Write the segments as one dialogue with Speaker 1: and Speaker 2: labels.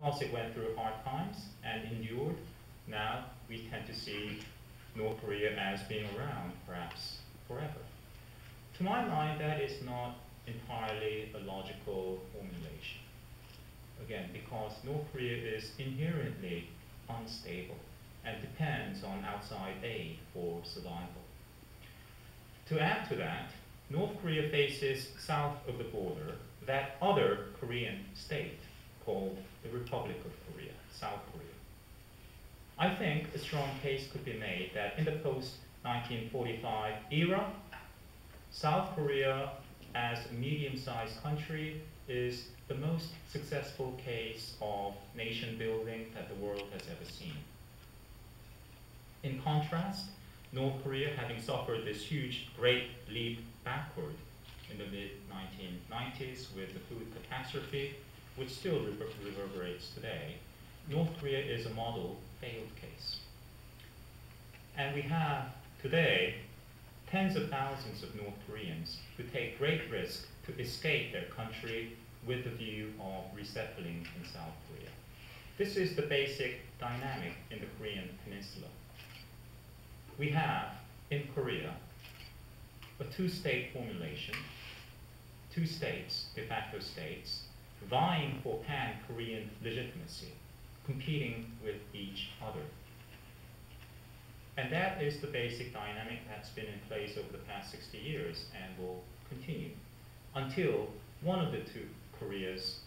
Speaker 1: Because it went through hard times and endured, now we tend to see North Korea as being around, perhaps forever. To my mind, that is not entirely a logical formulation. Again, because North Korea is inherently unstable and depends on outside aid for survival. To add to that, North Korea faces south of the border that other Korean state called the Republic of Korea, South Korea. I think a strong case could be made that in the post-1945 era, South Korea as a medium-sized country is the most successful case of nation building that the world has ever seen. In contrast, North Korea, having suffered this huge, great leap backward in the mid-1990s with the food catastrophe, which still reverberates today, North Korea is a model failed case. And we have today tens of thousands of North Koreans who take great risk to escape their country with the view of resettling in South Korea. This is the basic dynamic in the Korean peninsula. We have, in Korea, a two-state formulation, two states, de facto states, vying for pan-Korean legitimacy, competing with each other. And that is the basic dynamic that's been in place over the past 60 years and will continue until one of the two Koreas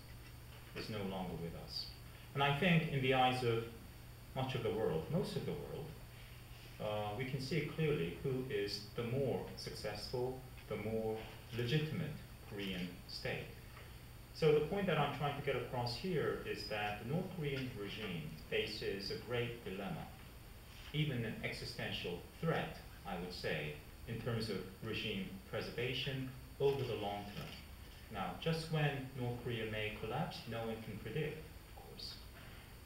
Speaker 1: is no longer with us. And I think in the eyes of much of the world, most of the world, we can see clearly who is the more successful, the more legitimate Korean state. So the point that I'm trying to get across here is that the North Korean regime faces a great dilemma, even an existential threat, I would say, in terms of regime preservation over the long term. Now, just when North Korea may collapse, no one can predict, of course.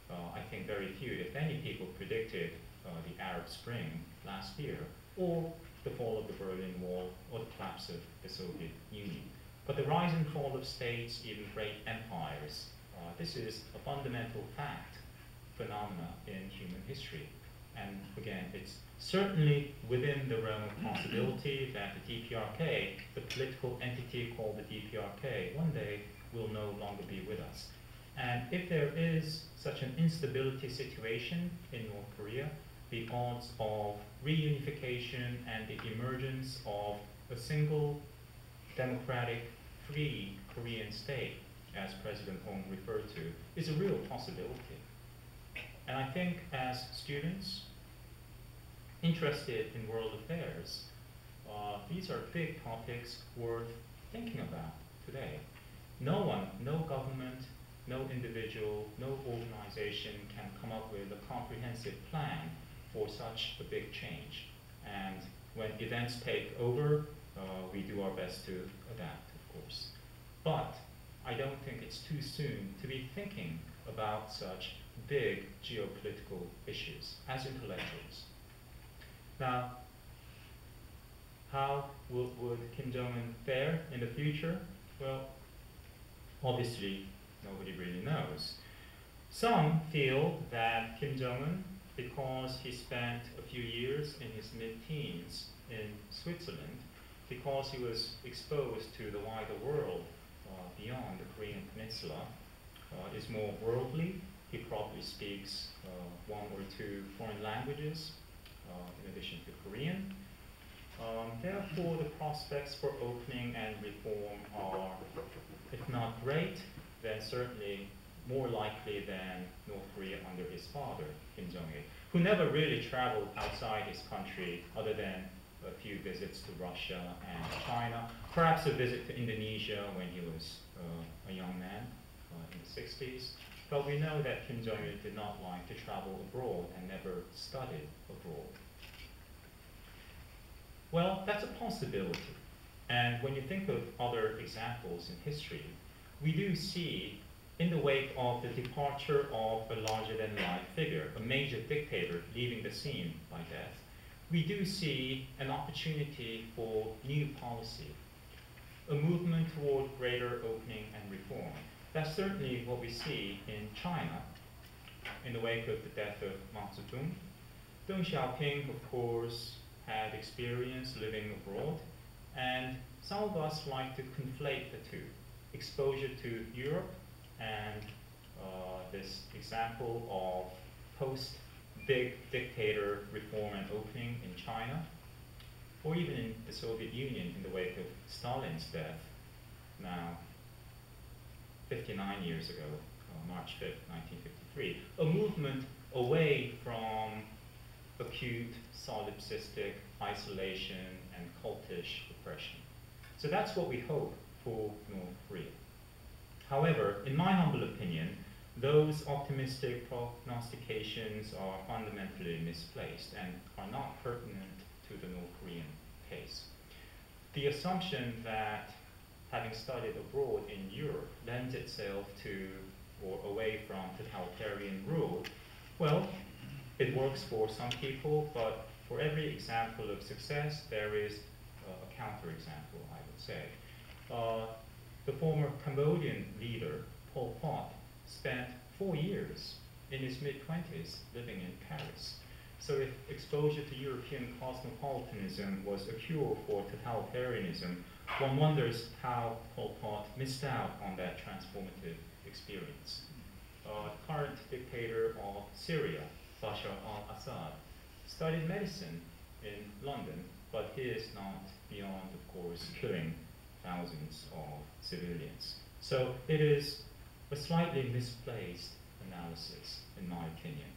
Speaker 1: I think very few, if any, people predicted the Arab Spring last year, or the fall of the Berlin Wall, or the collapse of the Soviet Union. But the rise and fall of states, even great empires, this is a fundamental fact, phenomena in human history. And again, it's certainly within the realm of possibility that the DPRK, the political entity called the DPRK, one day will no longer be with us. And if there is such an instability situation in North Korea, the odds of reunification and the emergence of a single democratic, free Korean state, as President Hong referred to, is a real possibility. And I think as students interested in world affairs, these are big topics worth thinking about today. No one, no government, no individual, no organization can come up with a comprehensive plan for such a big change. And when events take over, we do our best to adapt, of course. But I don't think it's too soon to be thinking about such big geopolitical issues as intellectuals. Now, how would Kim Jong-un fare in the future? Well, obviously, nobody really knows. Some feel that Kim Jong-un, because he spent a few years in his mid-teens in Switzerland, because he was exposed to the wider world beyond the Korean peninsula, is more worldly. He probably speaks one or two foreign languages in addition to Korean. Therefore, the prospects for opening and reform are, if not great, then certainly more likely than North Korea under his father, Kim Jong-il, who never really traveled outside his country other than a few visits to Russia and China, perhaps a visit to Indonesia when he was a young man in the 60s. But we know that Kim Jong-il did not like to travel abroad and never studied abroad. Well, that's a possibility. And when you think of other examples in history, we do see, in the wake of the departure of a larger-than-life figure, a major dictator leaving the scene by death, we do see an opportunity for new policy, a movement toward greater opening and reform. That's certainly what we see in China in the wake of the death of Mao Zedong. Deng Xiaoping, of course, had experience living abroad, and some of us like to conflate the two. Exposure to Europe and this example of post-big dictator reform and opening in China, or even in the Soviet Union in the wake of Stalin's death, now 59 years ago, March 5th, 1953, a movement away from acute, solipsistic isolation and cultish repression. So that's what we hope for North Korea. However, in my humble opinion, those optimistic prognostications are fundamentally misplaced and are not pertinent to the North Korean case. The assumption that having studied abroad in Europe lends itself to or away from totalitarian rule, well, it works for some people, but for every example of success, there is a counterexample, I would say. The former Cambodian leader, Pol Pot, spent 4 years in his mid-20s living in Paris. So if exposure to European cosmopolitanism was a cure for totalitarianism, one wonders how Pol Pot missed out on that transformative experience. Current dictator of Syria, Bashar al-Assad, studied medicine in London, but he is not beyond, of course, killing thousands of civilians. So it is a slightly misplaced analysis, in my opinion.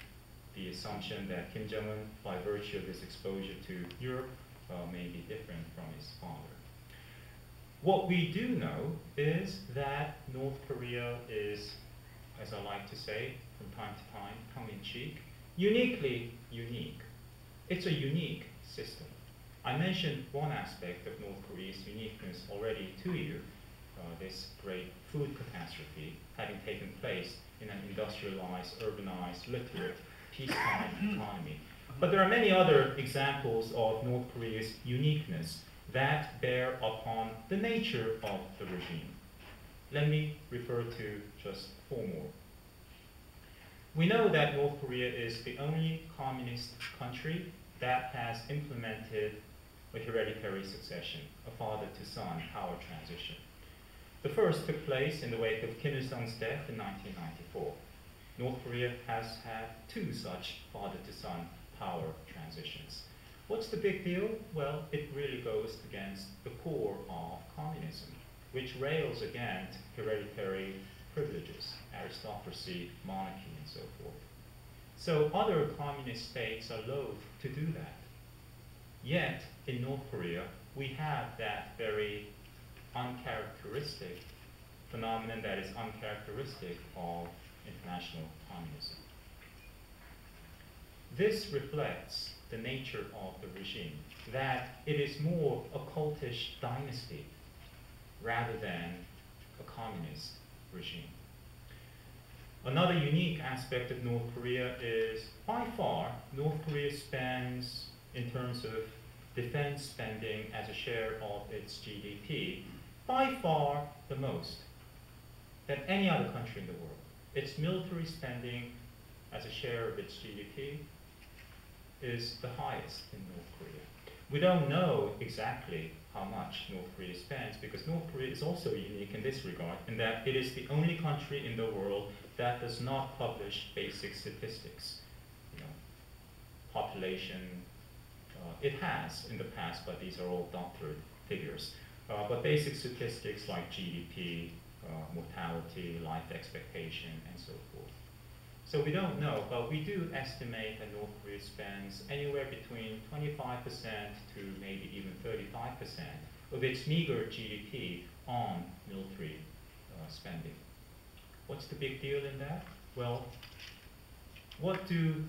Speaker 1: The assumption that Kim Jong-un, by virtue of his exposure to Europe, may be different from his father. What we do know is that North Korea is, as I like to say from time to time, tongue-in-cheek, uniquely unique. It's a unique system. I mentioned one aspect of North Korea's uniqueness already to you, this great food catastrophe having taken place in an industrialized, urbanized, literate, peacetime economy. But there are many other examples of North Korea's uniqueness that bear upon the nature of the regime. Let me refer to just 4 more. We know that North Korea is the only communist country that has implemented a hereditary succession, a father-to-son power transition. The first took place in the wake of Kim Il-sung's death in 1994. North Korea has had 2 such father-to-son power transitions. What's the big deal? Well, it really goes against the core of communism, which rails against hereditary privileges, aristocracy, monarchy, and so forth. So other communist states are loath to do that. Yet, in North Korea, we have that very uncharacteristic phenomenon that is uncharacteristic of international communism. This reflects the nature of the regime, that it is more a cultish dynasty rather than a communist regime. Another unique aspect of North Korea is, by far, North Korea spends, in terms of defense spending as a share of its GDP, by far the most than any other country in the world. Its military spending as a share of its GDP is the highest in North Korea. We don't know exactly how much North Korea spends because North Korea is also unique in this regard in that it is the only country in the world that does not publish basic statistics. Population, it has in the past, but these are all doctored figures. But basic statistics like GDP, mortality, life expectation, and so forth. So we don't know, but we do estimate that North Korea spends anywhere between 25% to maybe even 35% of its meager GDP on military spending. What's the big deal in that? Well, what do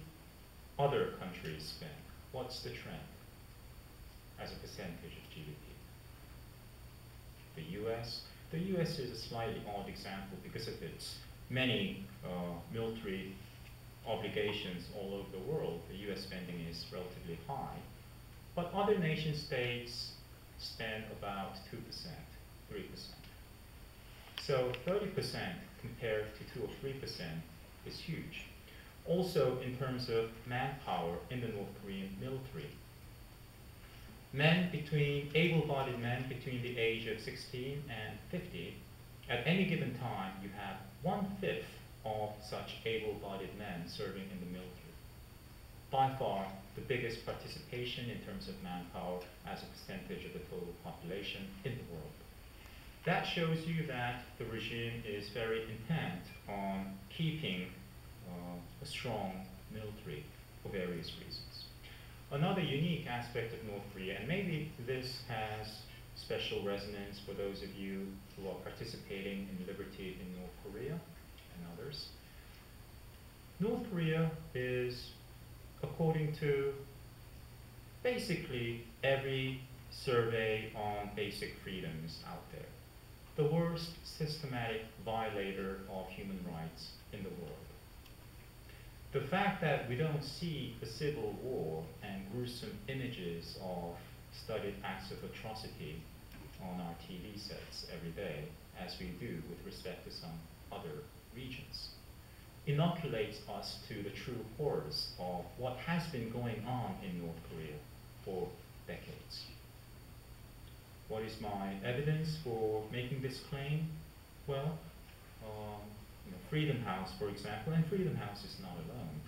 Speaker 1: other countries spend? What's the trend as a percentage of GDP? The US? The US is a slightly odd example because of its many military obligations all over the world. The US spending is relatively high. But other nation states spend about 2%, 3%. So 30% compared to 2 or 3% is huge. Also, in terms of manpower in the North Korean military, able-bodied men between the age of 16 and 50, at any given time, you have 1/5 of such able-bodied men serving in the military. By far, the biggest participation in terms of manpower as a percentage of the total population in the world. That shows you that the regime is very intent on keeping a strong military for various reasons. Another unique aspect of North Korea, and maybe this has special resonance for those of you who are participating in liberty in North Korea and others. North Korea is, according to basically every survey on basic freedoms out there, the worst systematic violator of human rights in the world. The fact that we don't see a civil war and gruesome images of studied acts of atrocity on our TV sets every day, as we do with respect to some other regions, inoculates us to the true horrors of what has been going on in North Korea for decades. What is my evidence for making this claim? Well, Freedom House, for example, and Freedom House is not alone.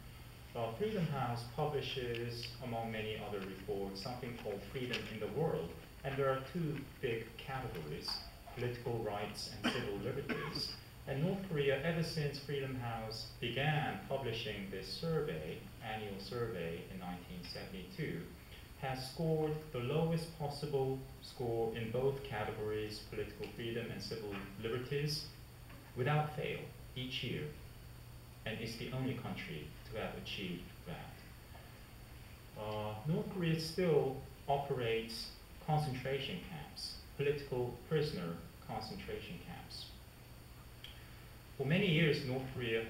Speaker 1: Freedom House publishes, among many other reports, something called Freedom in the World, and there are two big categories, political rights and civil liberties. And North Korea, ever since Freedom House began publishing this survey, annual survey in 1972, has scored the lowest possible score in both categories, political freedom and civil liberties, without fail, each year, and is the only country to have achieved that. North Korea still operates concentration camps, political prisoner concentration camps. For many years, North Korea,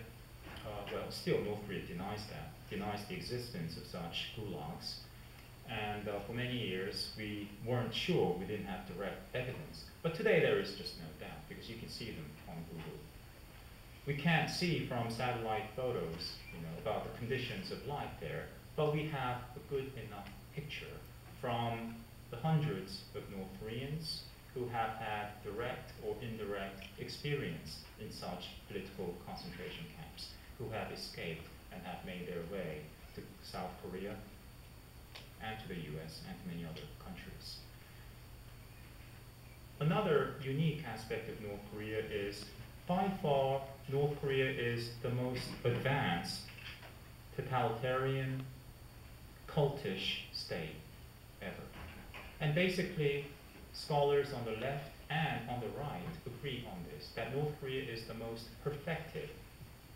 Speaker 1: still North Korea denies the existence of such gulags. And for many years, we weren't sure, we didn't have direct evidence. But today there is just no doubt, because you can see them on Google. We can't see from satellite photos, about the conditions of life there, but we have a good enough picture from the hundreds of North Koreans who have had direct or indirect experience in such political concentration camps, who have escaped and have made their way to South Korea and to the US and to many other countries. Another unique aspect of North Korea is, by far, North Korea is the most advanced totalitarian, cultish state ever. And basically, scholars on the left and on the right agree on this, that North Korea is the most perfected,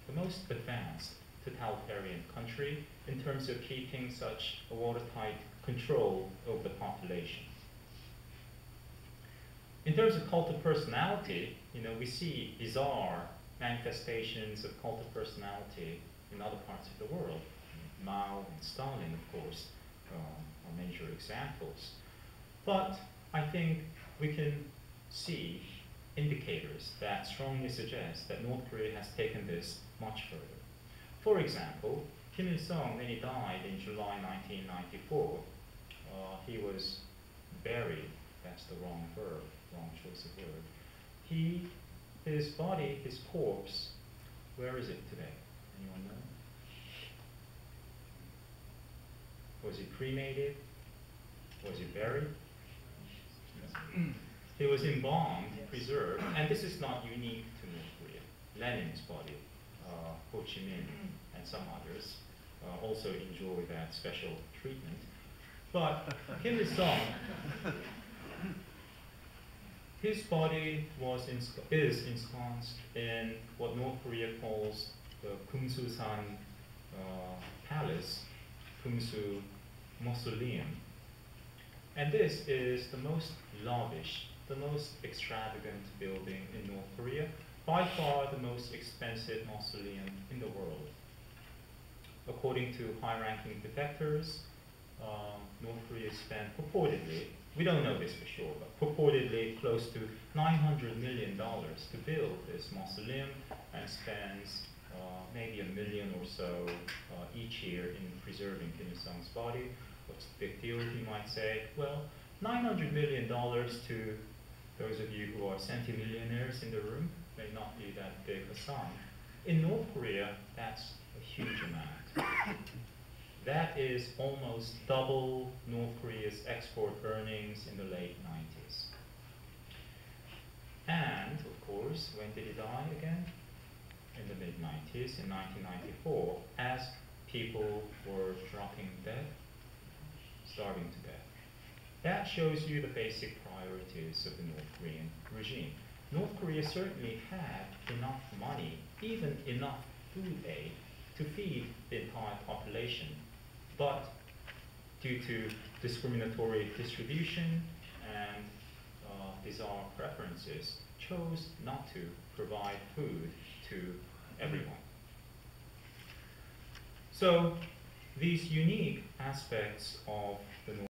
Speaker 1: the most advanced totalitarian country in terms of keeping such a watertight control over the population. In terms of cult of personality, we see bizarre manifestations of cult of personality in other parts of the world. Mao and Stalin, of course, are major examples. But I think we can see indicators that strongly suggest that North Korea has taken this much further. For example, Kim Il-sung, when he died in July 1994, he was buried. That's the wrong verb, wrong choice of word. His body, his corpse, where is it today? Anyone know? Was he cremated? Was he buried? No. He was embalmed, preserved, and this is not unique to North Korea. Lenin's body, Ho Chi Minh, and some others also enjoy that special treatment. But Kim Il-sung, his body is ensconced in what North Korea calls the Kumsusan Palace, Kumsu Mausoleum. And this is the most lavish, the most extravagant building in North Korea, by far the most expensive mausoleum in the world. According to high-ranking defectors, North Korea spent purportedly, we don't know this for sure, but purportedly close to $900 million to build this mausoleum, and spends maybe $1 million or so each year in preserving Kim Il-sung's body. What's the big deal, you might say? Well, $900 million to those of you who are centimillionaires in the room may not be that big a sum. In North Korea, that's a huge amount. That is almost double North Korea's export earnings in the late 90s. And, of course, when did he die again? In the mid-90s, in 1994, as people were dropping dead, starving to death. That shows you the basic priorities of the North Korean regime. North Korea certainly had enough money, even enough food aid, to feed the entire population. But due to discriminatory distribution and bizarre preferences, chose not to provide food to everyone. So these unique aspects of the North